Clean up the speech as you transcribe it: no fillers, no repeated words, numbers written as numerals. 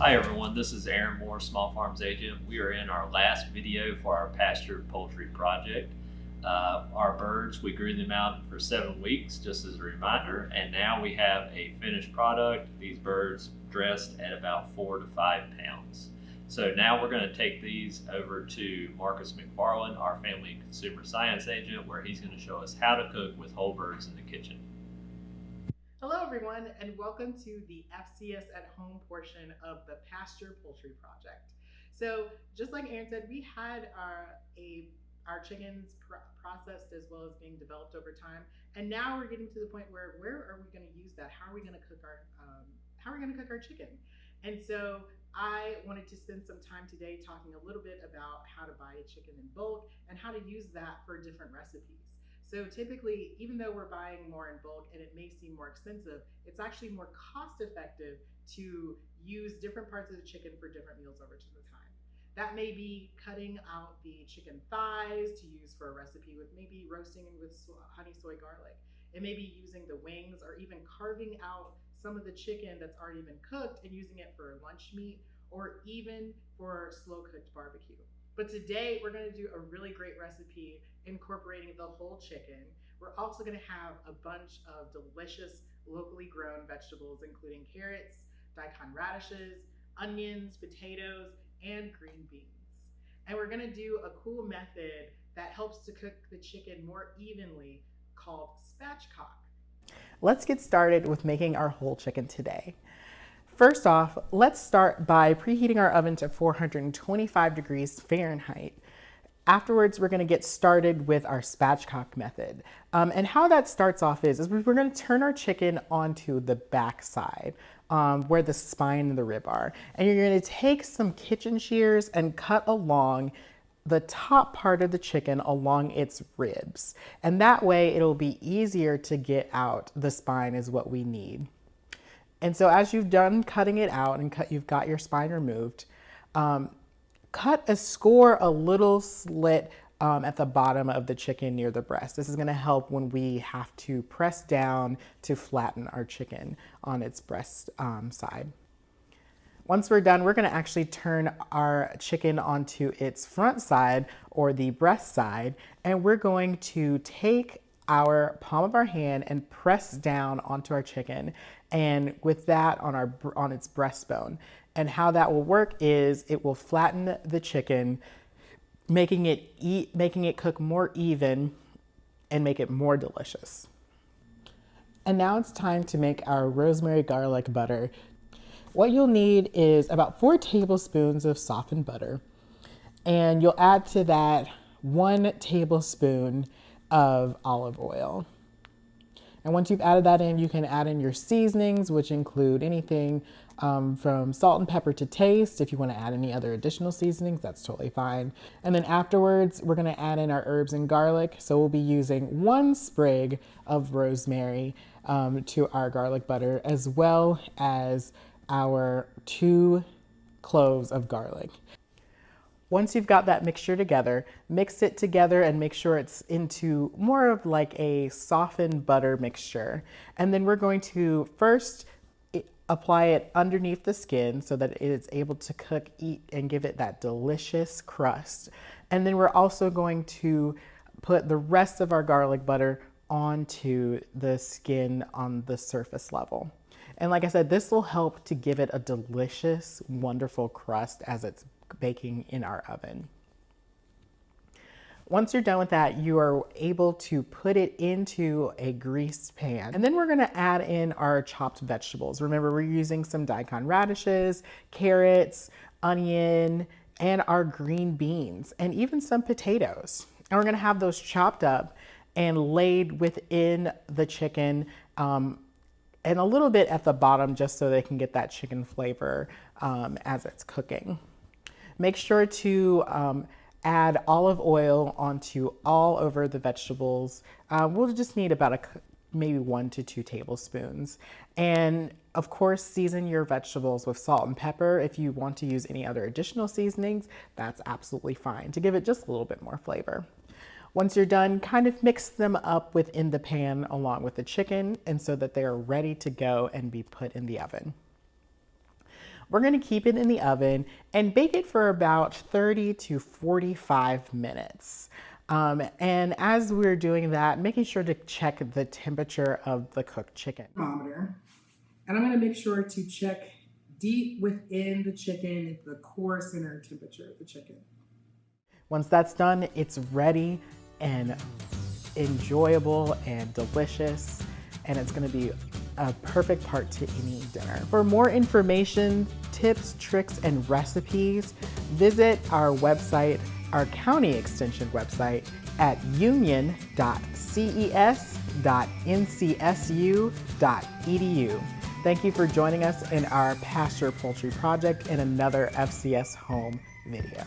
Hi everyone, this is Aaron Moore, Small Farms Agent. We are in our last video for our Pastured Poultry project. Our birds, we grew them out for 7 weeks, just as a reminder, and now we have a finished product. These birds dressed at about 4 to 5 pounds. So now we're going to take these over to Marcus McFarland, our Family and Consumer Science Agent, where he's going to show us how to cook with whole birds in the kitchen. Hello everyone, and welcome to the FCS at Home portion of the Pasture Poultry Project. So just like Aaron said, we had our chickens processed as well as being developed over time, and now we're getting to the point where are we going to use that? How are we going to cook our chicken? And so I wanted to spend some time today talking a little bit about how to buy a chicken in bulk and how to use that for different recipes. So typically, even though we're buying more in bulk and it may seem more expensive, it's actually more cost effective to use different parts of the chicken for different meals over to the time. That may be cutting out the chicken thighs to use for a recipe with maybe roasting with honey soy garlic. It may be using the wings or even carving out some of the chicken that's already been cooked and using it for lunch meat or even for slow cooked barbecue. But today we're going to do a really great recipe incorporating the whole chicken. We're also going to have a bunch of delicious locally grown vegetables, including carrots, daikon radishes, onions, potatoes, and green beans. And we're going to do a cool method that helps to cook the chicken more evenly called spatchcock. Let's get started with making our whole chicken today. First off, let's start by preheating our oven to 425 degrees Fahrenheit. Afterwards, we're going to get started with our spatchcock method. And how that starts off is we're going to turn our chicken onto the back side, where the spine and the rib are. And you're going to take some kitchen shears and cut along the top part of the chicken along its ribs. And that way it'll be easier to get out. The spine is what we need. And so as you've done cutting it out and you've got your spine removed, cut a little slit at the bottom of the chicken near the breast. This is going to help when we have to press down to flatten our chicken on its breast side. Once we're done, we're going to actually turn our chicken onto its front side or the breast side, and we're going to take our palm of our hand and press down onto our chicken, and with that on its breastbone. And how that will work is it will flatten the chicken, making it cook more even and make it more delicious. And now it's time to make our rosemary garlic butter. What you'll need is about 4 tablespoons of softened butter, and you'll add to that 1 tablespoon of olive oil. And once you've added that in, you can add in your seasonings, which include anything from salt and pepper to taste. If you want to add any other additional seasonings, that's totally fine. And then afterwards, we're going to add in our herbs and garlic. So we'll be using 1 sprig of rosemary to our garlic butter, as well as our 2 cloves of garlic. Once you've got that mixture together, mix it together and make sure it's into more of like a softened butter mixture. And then we're going to first apply it underneath the skin so that it is able to cook, eat, and give it that delicious crust. And then we're also going to put the rest of our garlic butter onto the skin on the surface level. And like I said, this will help to give it a delicious, wonderful crust as it's baking in our oven. Once you're done with that, you are able to put it into a greased pan. And then we're gonna add in our chopped vegetables. Remember, we're using some daikon radishes, carrots, onion, and our green beans, and even some potatoes. And we're gonna have those chopped up and laid within the chicken, and a little bit at the bottom just so they can get that chicken flavor as it's cooking. Make sure to add olive oil onto all over the vegetables. We'll just need about maybe 1 to 2 tablespoons. And of course, season your vegetables with salt and pepper. If you want to use any other additional seasonings, that's absolutely fine to give it just a little bit more flavor. Once you're done, kind of mix them up within the pan along with the chicken, and so that they are ready to go and be put in the oven. We're gonna keep it in the oven and bake it for about 30 to 45 minutes. And as we're doing that, making sure to check the temperature of the cooked chicken. Thermometer. And I'm gonna make sure to check deep within the chicken, the core center temperature of the chicken. Once that's done, it's ready and enjoyable and delicious, and it's gonna be a perfect part to any dinner. For more information, tips, tricks, and recipes, visit our website, our county extension website at union.ces.ncsu.edu. Thank you for joining us in our Pastured Poultry project in another FCS Home video.